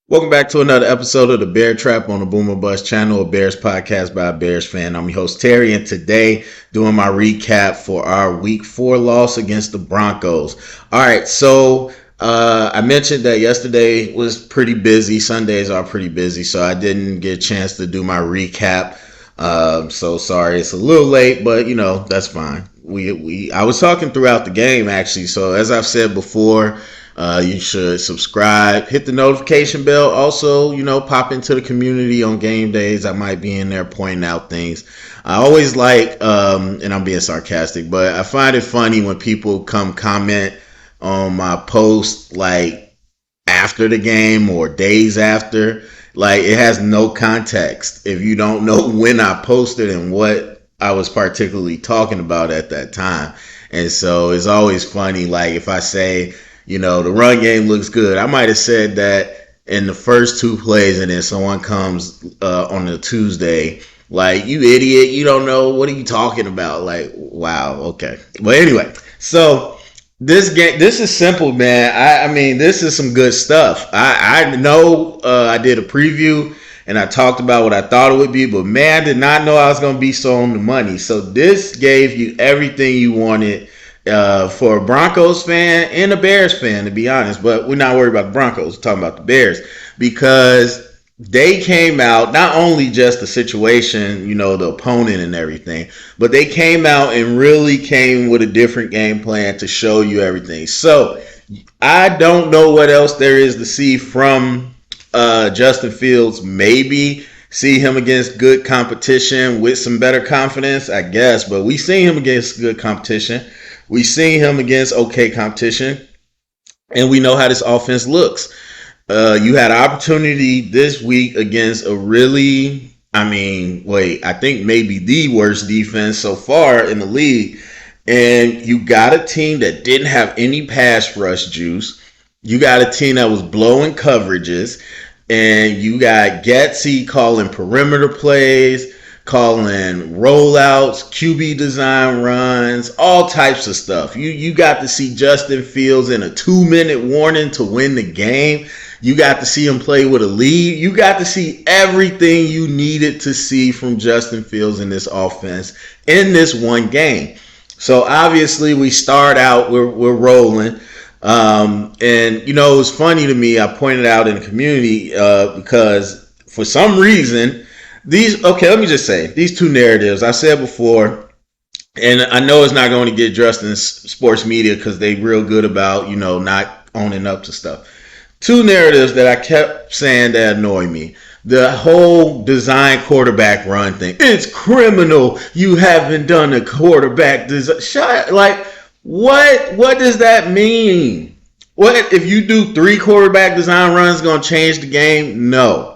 Welcome back to another episode of the Bear Trap on the Boomer Bust channel, a Bears podcast by a Bears fan. I'm your host Terry, and today doing my recap for our Week 4 loss against the Broncos. All right, so I mentioned that yesterday was pretty busy. Sundays are pretty busy, so I didn't get a chance to do my recap. So sorry, it's a little late, but that's fine. I was talking throughout the game actually. So as I've said before. You should subscribe, hit the notification bell. Also, pop into the community on game days. I might be in there pointing out things. I always like, and I'm being sarcastic, but I find it funny when people come comment on my post like after the game or days after. Like it has no context if you don't know when I posted and what I was particularly talking about at that time. And so it's always funny, like if I say, the run game looks good. I might have said that in the first two plays, and then someone comes on a Tuesday, like, you idiot, you don't know, what are you talking about? Like, wow, okay. But anyway, so this game, this is simple, man. I mean, this is some good stuff. I know I did a preview and I talked about what I thought it would be, but man, I did not know I was going to be so on the money. So this gave you everything you wanted for a Broncos fan and a Bears fan, to be honest. But we're not worried about the Broncos. We're talking about the Bears because they came out, not only just the situation, the opponent and everything, but they came out and really came with a different game plan to show you everything. So I don't know what else there is to see from Justin Fields. Maybe see him against good competition with some better confidence, I guess. But we seen him against good competition. We seen him against okay competition, and we know how this offense looks. You had an opportunity this week against a really, I think maybe the worst defense so far in the league, and you got a team that didn't have any pass rush juice. You got a team that was blowing coverages, and you got Getsy calling perimeter plays, calling rollouts, QB design runs, all types of stuff. You got to see Justin Fields in a 2-minute warning to win the game. You got to see him play with a lead. You got to see everything you needed to see from Justin Fields in this offense in this one game. So obviously we start out, we're rolling. And it was funny to me. I pointed out in the community because for some reason, let me just say, these two narratives, I said before, and I know it's not going to get addressed in sports media because they real good about, not owning up to stuff. Two narratives that I kept saying that annoy me. The whole design quarterback run thing. It's criminal. You haven't done a quarterback design. What does that mean? What if you do 3 quarterback design runs going to change the game? No.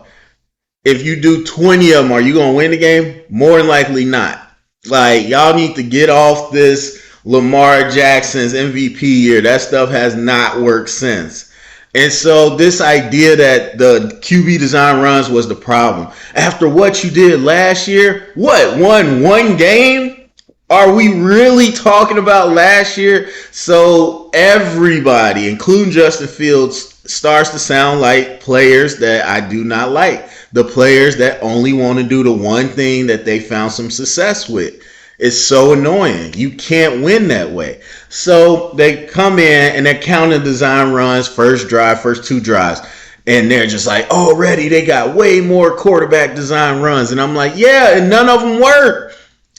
If you do 20 of them, are you going to win the game? More than likely not. Like, y'all need to get off this Lamar Jackson's MVP year. That stuff has not worked since. And so this idea that the QB design runs was the problem. After what you did last year, won one game? Are we really talking about last year? So everybody, including Justin Fields, starts to sound like players that I do not like. The players that only want to do the one thing that they found some success with. It's so annoying. You can't win that way. So they come in and they're counting design runs, first 2 drives. And they're just like, already they got way more quarterback design runs. And I'm like, yeah, and none of them work.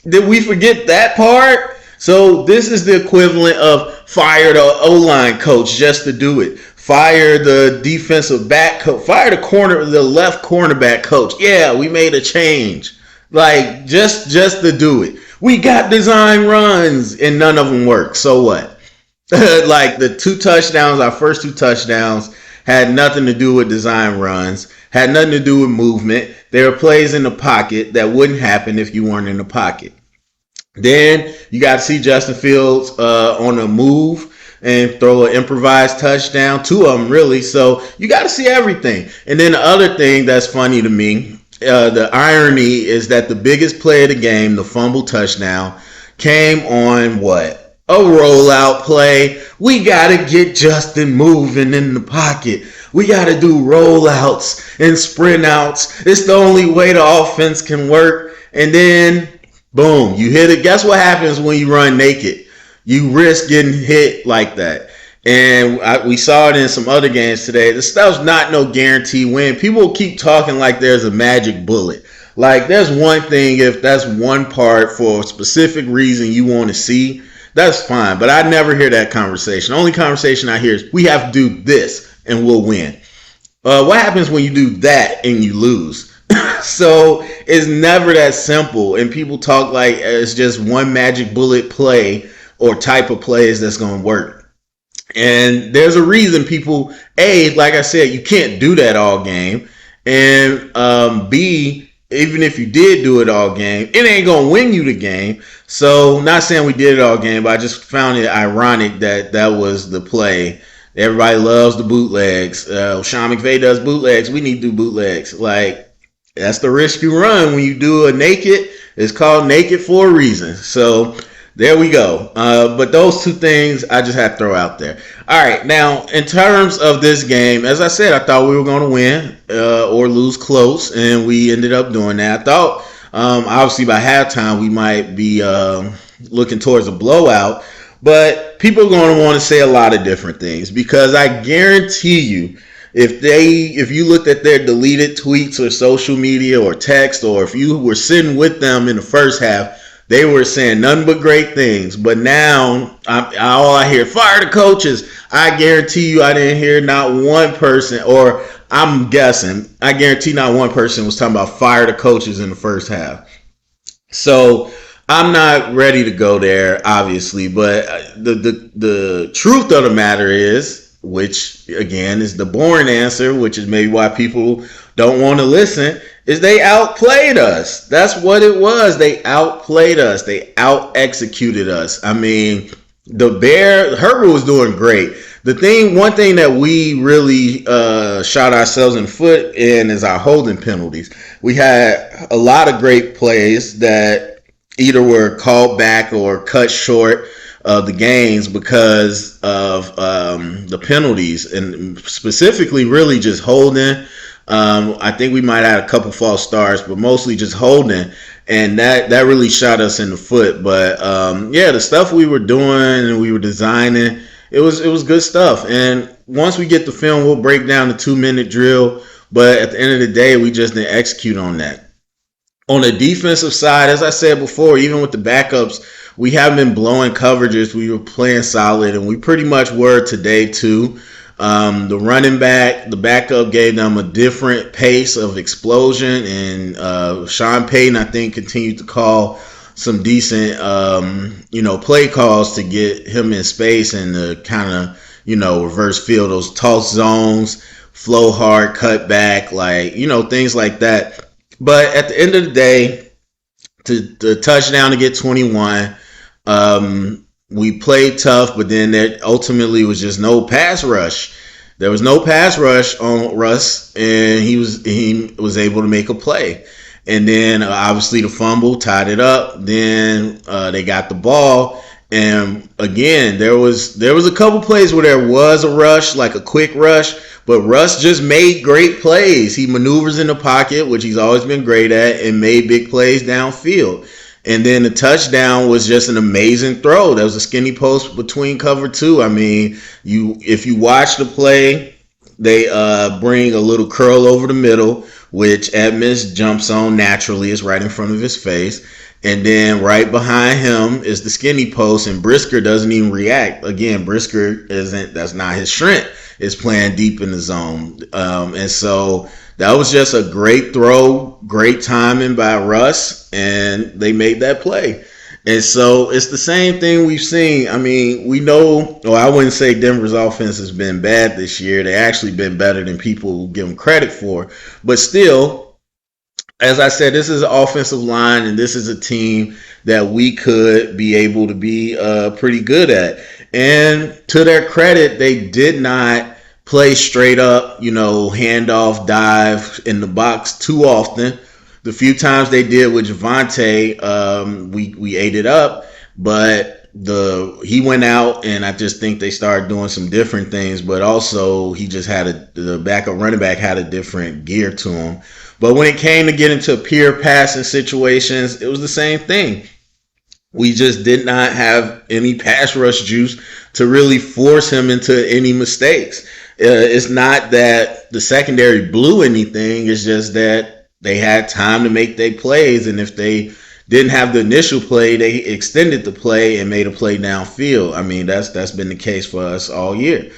Did we forget that part? So this is the equivalent of fire the O-line coach just to do it. Fire the defensive back coach. Fire the left cornerback coach. Yeah, we made a change. Like, just to do it. We got design runs and none of them work. So what? Like the 2 touchdowns, our first 2 touchdowns had nothing to do with design runs. Had nothing to do with movement. There were plays in the pocket that wouldn't happen if you weren't in the pocket. Then you got to see Justin Fields on a move and throw an improvised touchdown, 2 of them really. So you got to see everything. And then the other thing that's funny to me, the irony is that the biggest play of the game, the fumble touchdown, came on what? a rollout play. We got to get Justin moving in the pocket. We got to do rollouts and sprint outs. It's the only way the offense can work. And then, boom, you hit it. Guess what happens when you run naked? You risk getting hit like that. And we saw it in some other games today. This stuff's not no guarantee win. People keep talking like there's a magic bullet. Like, there's one thing, if that's one part for a specific reason you want to see, that's fine. But I never hear that conversation. The only conversation I hear is, we have to do this and we'll win. What happens when you do that and you lose? So it's never that simple. And people talk like it's just one magic bullet play or type of plays that's going to work. And there's a reason people, A, like I said, you can't do that all game. And B, even if you did do it all game, it ain't going to win you the game. So not saying we did it all game, but I just found it ironic that that was the play. Everybody loves the bootlegs. Sean McVay does bootlegs. We need to do bootlegs. Like, that's the risk you run when you do a naked. It's called naked for a reason. So there we go. But those two things I just had to throw out there. All right. Now, in terms of this game, as I said, I thought we were going to win or lose close, and we ended up doing that. I thought, obviously, by halftime, we might be looking towards a blowout. But people are going to want to say a lot of different things, because I guarantee you, if you looked at their deleted tweets or social media or text, or if you were sitting with them in the first half, they were saying nothing but great things. But now, all I hear, fire the coaches. I guarantee you I didn't hear not one person, or I'm guessing, I guarantee not one person was talking about fire the coaches in the first half. So I'm not ready to go there, obviously. But the truth of the matter is, which, again, is the boring answer, which is maybe why people don't want to listen, is they outplayed us. That's what it was. They outplayed us. They out-executed us. I mean, Herbert was doing great. One thing that we really shot ourselves in the foot in is our holding penalties. We had a lot of great plays that either were called back or cut short of the games because of the penalties, and specifically really just holding. I think we might have had a couple false starts, but mostly just holding, and that really shot us in the foot. But the stuff we were doing and we were designing, it was good stuff. And once we get the film, we'll break down the 2-minute drill. But at the end of the day, we just didn't execute on that. On the defensive side, as I said before, even with the backups, we haven't been blowing coverages. We were playing solid, and we pretty much were today too. The running back, the backup, gave them a different pace of explosion, and Sean Payton, I think, continued to call some decent, play calls to get him in space and to kind of, reverse field those toss zones, flow hard, cut back, things like that. But at the end of the day, the touchdown to get 21, we played tough, but then there ultimately was just no pass rush. There was no pass rush on Russ, and he was able to make a play. And then obviously the fumble tied it up. Then they got the ball, and again there was a couple plays where there was a rush, like a quick rush, but Russ just made great plays. He maneuvers in the pocket, which he's always been great at, and made big plays downfield. And then the touchdown was just an amazing throw. There was a skinny post between cover two. I mean, if you watch the play, they bring a little curl over the middle, which Edmonds jumps on naturally. It's right in front of his face. And then right behind him is the skinny post, and Brisker doesn't even react. Again, Brisker that's not his strength. It's playing deep in the zone. And so that was just a great throw, great timing by Russ, and they made that play. And so it's the same thing we've seen. I mean, we know, I wouldn't say Denver's offense has been bad this year. They actually been better than people give them credit for. But still, as I said, this is an offensive line, and this is a team that we could be able to be pretty good at. And to their credit, they did not play straight up, handoff, dive in the box too often. The few times they did with Javonte, we ate it up. But he went out, and I just think they started doing some different things. But also, he just had the backup running back had a different gear to him. But when it came to get into pure passing situations, it was the same thing. We just did not have any pass rush juice to really force him into any mistakes. It's not that the secondary blew anything. It's just that they had time to make their plays, and if they didn't have the initial play, they extended the play and made a play downfield. I mean, that's been the case for us all year.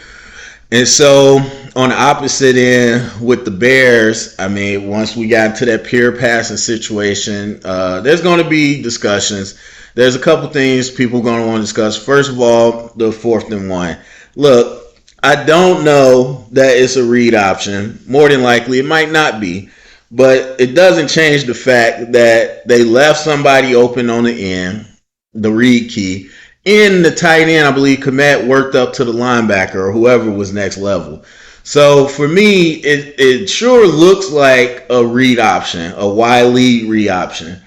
And so on the opposite end with the Bears, I mean, once we got into that pure passing situation, there's going to be discussions. There's a couple things people are going to want to discuss. First of all, the 4th and 1. Look, I don't know that it's a read option. More than likely, it might not be. But it doesn't change the fact that they left somebody open on the end, the read key. In the tight end, I believe Komet worked up to the linebacker or whoever was next level. So for me, it sure looks like a read option, a wide lead read option.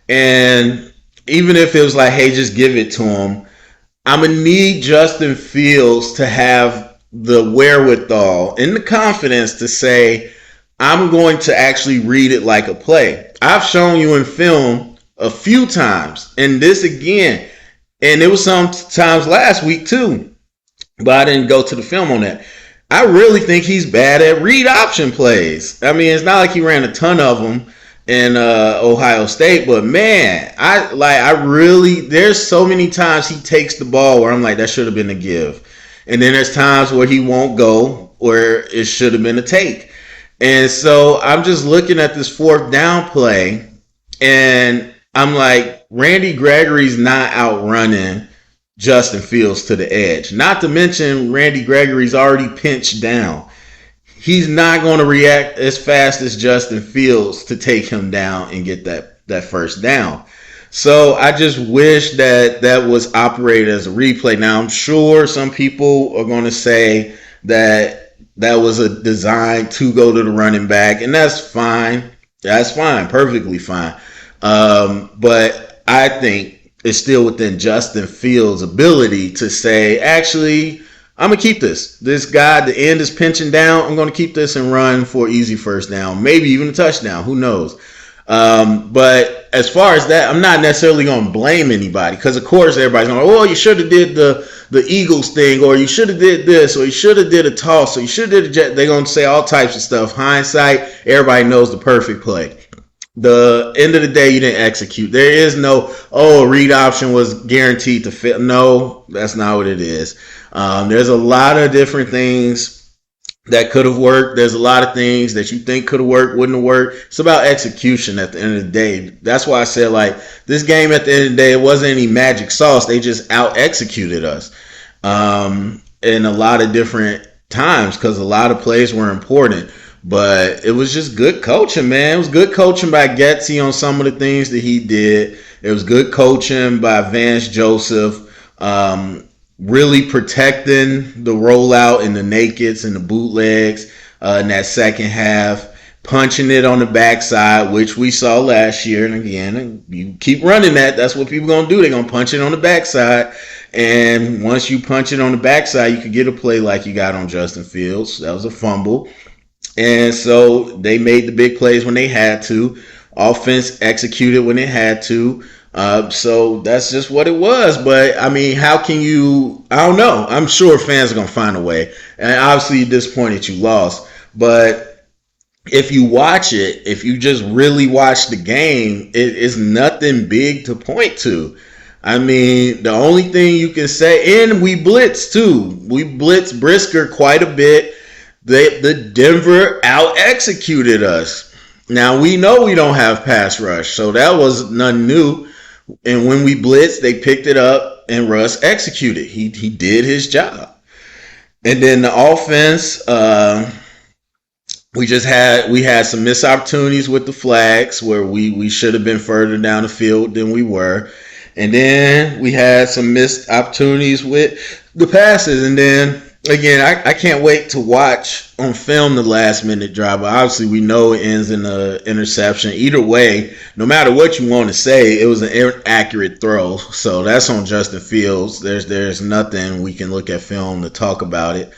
And even if it was like, hey, just give it to him, I'm going to need Justin Fields to have the wherewithal and the confidence to say, I'm going to actually read it like a play. I've shown you in film a few times, and this again, and it was some times last week too, but I didn't go to the film on that. I really think he's bad at read option plays. I mean, it's not like he ran a ton of them in Ohio State, but man, there's so many times he takes the ball where I'm like, that should have been a give. And then there's times where he won't go, where it should have been a take. And so I'm just looking at this 4th down play, and I'm like, Randy Gregory's not outrunning Justin Fields to the edge. Not to mention, Randy Gregory's already pinched down. He's not going to react as fast as Justin Fields to take him down and get that first down. So I just wish that was operated as a replay. Now, I'm sure some people are going to say that was a design to go to the running back, and that's fine. That's fine, perfectly fine. But I think it's still within Justin Fields' ability to say, actually, I'm going to keep this. This guy, the end is pinching down. I'm going to keep this and run for easy first down, maybe even a touchdown. Who knows? But as far as that, I'm not necessarily going to blame anybody, because of course everybody's going, oh, you should have did the Eagles thing, or you should have did this, or you should have did a toss, or you should have did a jet. They're going to say all types of stuff. Hindsight, everybody knows the perfect play. The end of the day, you didn't execute. There is no, a read option was guaranteed to fit. No, that's not what it is. There's a lot of different things that could have worked. There's a lot of things that you think could have worked, wouldn't have worked. It's about execution at the end of the day. That's why I said, like, this game at the end of the day, it wasn't any magic sauce. They just out-executed us in a lot of different times, because a lot of plays were important. But it was just good coaching, man. It was good coaching by Getsy on some of the things that he did. It was good coaching by Vance Joseph. Really protecting the rollout and the nakeds and the bootlegs in that second half, punching it on the backside, which we saw last year. And again, you keep running that. That's what people are going to do. They're going to punch it on the backside. And once you punch it on the backside, you could get a play like you got on Justin Fields. That was a fumble. And so they made the big plays when they had to. Offense executed when it had to. So that's just what it was. But I mean, how can you? I don't know. I'm sure fans are gonna find a way. And obviously, you're disappointed you lost. But if you watch it, if you just really watch the game, it is nothing big to point to. I mean, the only thing you can say, and we blitzed too. We blitzed Brisker quite a bit. The Denver out-executed us. Now, we know we don't have pass rush, so that was nothing new. And when we blitzed, they picked it up, and Russ executed. He did his job. And then the offense, we had some missed opportunities with the flags where we should have been further down the field than we were. And then we had some missed opportunities with the passes. And then again, I can't wait to watch on film the last minute drive. But obviously, we know it ends in an interception. Either way, no matter what you want to say, it was an inaccurate throw. So that's on Justin Fields. There's nothing we can look at film to talk about it.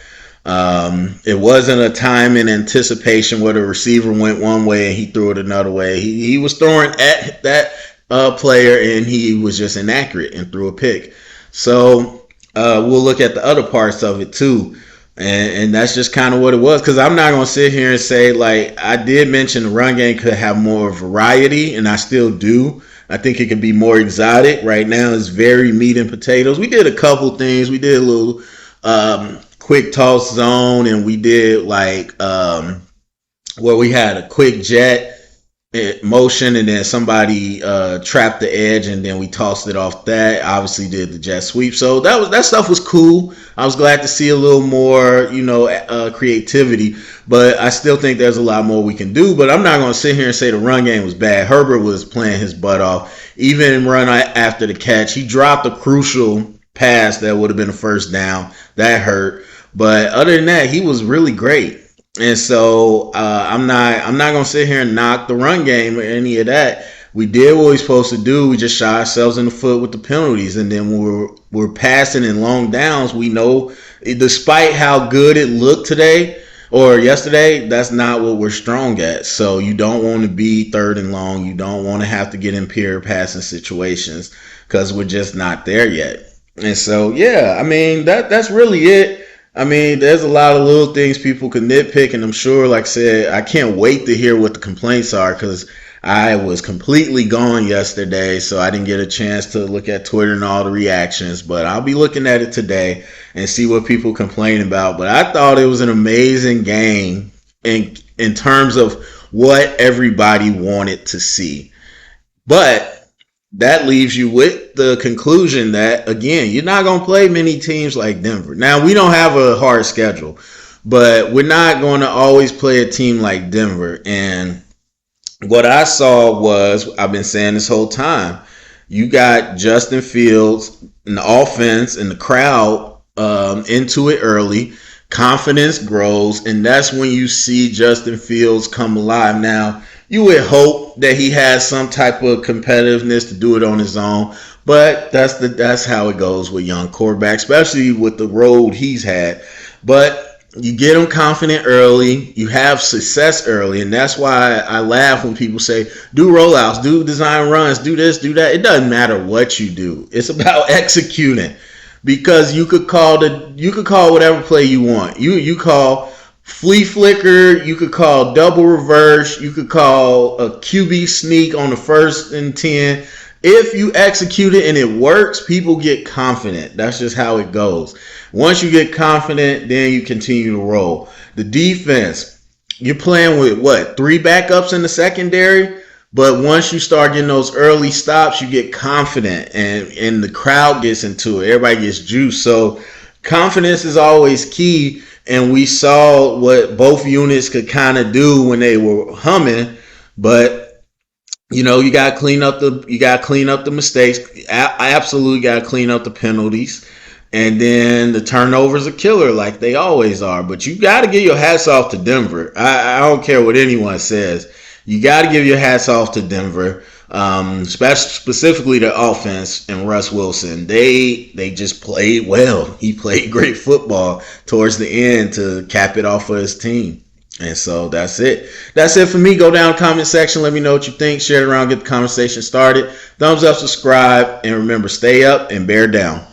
It wasn't a time in anticipation where the receiver went one way and he threw it another way. He was throwing at that player and he was just inaccurate and threw a pick. So we'll look at the other parts of it too. And that's just kind of what it was. Because I'm not going to sit here and say, like, I did mention the run game could have more variety, and I still do. I think it could be more exotic. Right now, it's very meat and potatoes. We did a couple things. We did a little quick toss zone, and we did like where we had a quick jet motion, and then somebody trapped the edge, and then we tossed it off that. Obviously, did the jet sweep, so that stuff was cool. I was glad to see a little more, creativity, but I still think there's a lot more we can do. But I'm not going to sit here and say the run game was bad. Herbert was playing his butt off, even run after the catch. He dropped a crucial pass that would have been a first down. That hurt, but other than that, he was really great. And so I'm not gonna sit here and knock the run game or any of that. We did what we were supposed to do. We just shot ourselves in the foot with the penalties, and then when we're passing in long downs, we know, despite how good it looked today or yesterday, that's not what we're strong at. So you don't want to be third and long. You don't want to have to get in pure passing situations because we're just not there yet. And so yeah, I mean that's really it. I mean, there's a lot of little things people can nitpick, and I'm sure, like I said, I can't wait to hear what the complaints are because I was completely gone yesterday, so I didn't get a chance to look at Twitter and all the reactions, but I'll be looking at it today and see what people complain about. But I thought it was an amazing game in terms of what everybody wanted to see. But that leaves you with the conclusion that, again, you're not going to play many teams like Denver. Now, we don't have a hard schedule, but we're not going to always play a team like Denver. And what I saw was, I've been saying this whole time, you got Justin Fields and the offense and the crowd into it early. Confidence grows, and that's when you see Justin Fields come alive. Now, you would hope that he has some type of competitiveness to do it on his own, but that's how it goes with young quarterbacks, especially with the road he's had. But you get him confident early, you have success early, and that's why I laugh when people say, do rollouts, do design runs, do this, do that. It doesn't matter what you do. It's about executing, because you could call whatever play you want. You call flea flicker, you could call double reverse, you could call a QB sneak on the 1st and 10. If you execute it and it works, people get confident. That's just how it goes. Once you get confident, then you continue to roll. The defense, you're playing with what, 3 backups in the secondary? But once you start getting those early stops, you get confident, and the crowd gets into it. Everybody gets juiced. So confidence is always key. And we saw what both units could kind of do when they were humming, but you got to clean up the mistakes. I absolutely got to clean up the penalties, and then the turnovers are killer like they always are. But you got to give your hats off to Denver. I don't care what anyone says. You got to give your hats off to Denver. Specifically the offense and Russ Wilson. They just played well. He played great football towards the end to cap it off for his team. And so that's it. That's it for me. Go down to the comment section. Let me know what you think. Share it around. Get the conversation started. Thumbs up, subscribe, and remember, stay up and bear down.